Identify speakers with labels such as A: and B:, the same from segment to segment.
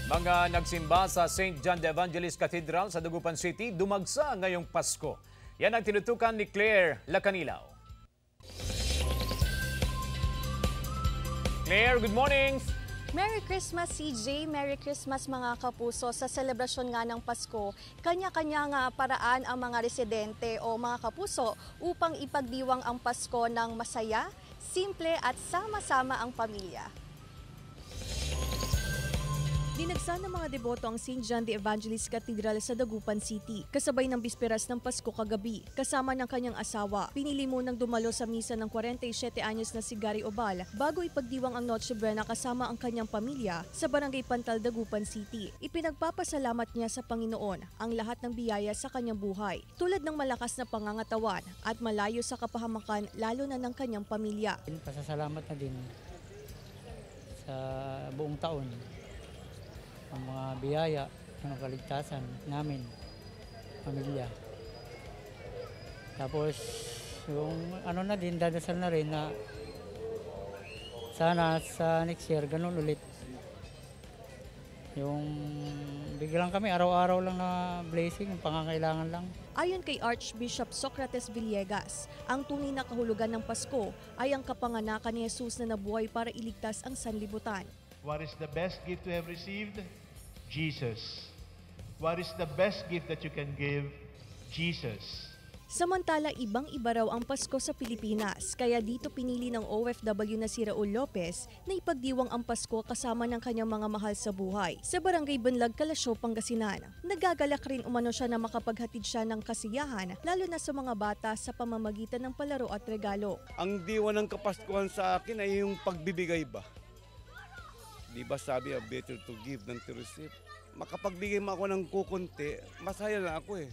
A: Mga nagsimba sa St. John the Evangelist Cathedral sa Dagupan City dumagsa ngayong Pasko. Yan ang tinutukan ni Claire Lacanilaw. Claire, good morning!
B: Merry Christmas CJ, Merry Christmas mga kapuso. Sa selebrasyon nga ng Pasko, kanya-kanya nga paraan ang mga residente o mga kapuso upang ipagdiwang ang Pasko ng masaya, simple at sama-sama ang pamilya. Dinagsa ng mga deboto ang St. John the Evangelist Cathedral sa Dagupan City. Kasabay ng bisperas ng Pasko kagabi, kasama ng kanyang asawa, pinili munang dumalo sa misa ng 47 anyos na si Gary Obal bago ipagdiwang ang Noche Buena kasama ang kanyang pamilya sa Barangay Pantal, Dagupan City. Ipinagpapasalamat niya sa Panginoon ang lahat ng biyaya sa kanyang buhay, tulad ng malakas na pangangatawan at malayo sa kapahamakan lalo na ng kanyang pamilya.
C: Pasasalamat na din sa buong taon ang mga biyaya ng kaligtasan namin, pamilya. Tapos yung ano na din, dadasal na rin na sana sa next year ganun ulit. Yung biglang kami araw-araw lang na blessing, yung pangangailangan lang.
B: Ayon kay Archbishop Socrates Villegas, ang tunay na kahulugan ng Pasko ay ang kapanganakan ni Jesus na nabuhay para iligtas ang sanlibutan.
D: What is the best gift you have received? Jesus. What is the best gift that you can give? Jesus.
B: Samantala, ibang-iba raw ang Pasko sa Pilipinas, kaya dito pinili ng OFW na si Raul Lopez na ipagdiwang ang Pasko kasama ng kanyang mga mahal sa buhay sa Barangay Bunlag, Kalasyaw, Pangasinan. Nagagalak rin umano siya na makapaghatid siya ng kasiyahan, lalo na sa mga bata sa pamamagitan ng palaro at regalo.
E: Ang diwa ng Kapaskuhan sa akin ay yung pagbibigay ba? Di ba sabi, better to give than to receive? Makapagbigay mo ako ng kukunti, masaya na ako eh.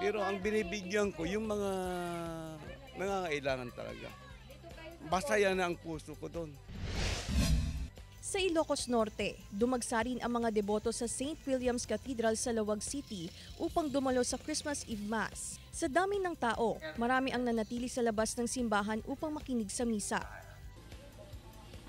E: Pero ang binibigyan ko, yung mga nangangailangan talaga. Masaya na ang puso ko doon.
B: Sa Ilocos Norte, dumagsa rin ang mga deboto sa St. William's Cathedral sa Lawag City upang dumalo sa Christmas Eve Mass. Sa dami ng tao, marami ang nanatili sa labas ng simbahan upang makinig sa misa.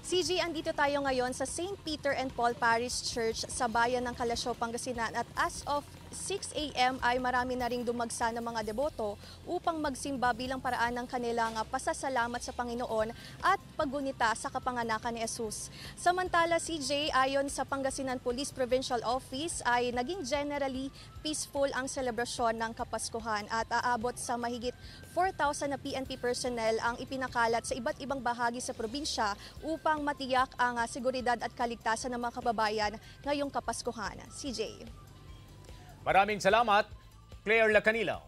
B: CJ, andito tayo ngayon sa St. Peter and Paul Parish Church sa bayan ng Kalasyaw, Pangasinan at as of 6 a.m. ay marami na ring dumagsa ng mga deboto upang magsimba bilang paraan ng kanilang pasasalamat sa Panginoon at paggunita sa kapanganakan ni Jesus. Samantala, CJ, ayon sa Pangasinan Police Provincial Office ay naging generally peaceful ang selebrasyon ng Kapaskuhan at aabot sa mahigit 4,000 na PNP personnel ang ipinakalat sa iba't ibang bahagi sa probinsya upang matiyak ang seguridad at kaligtasan ng mga kababayan ngayong Kapaskuhan. CJ.
A: Maraming salamat, Claire Lacanilaw.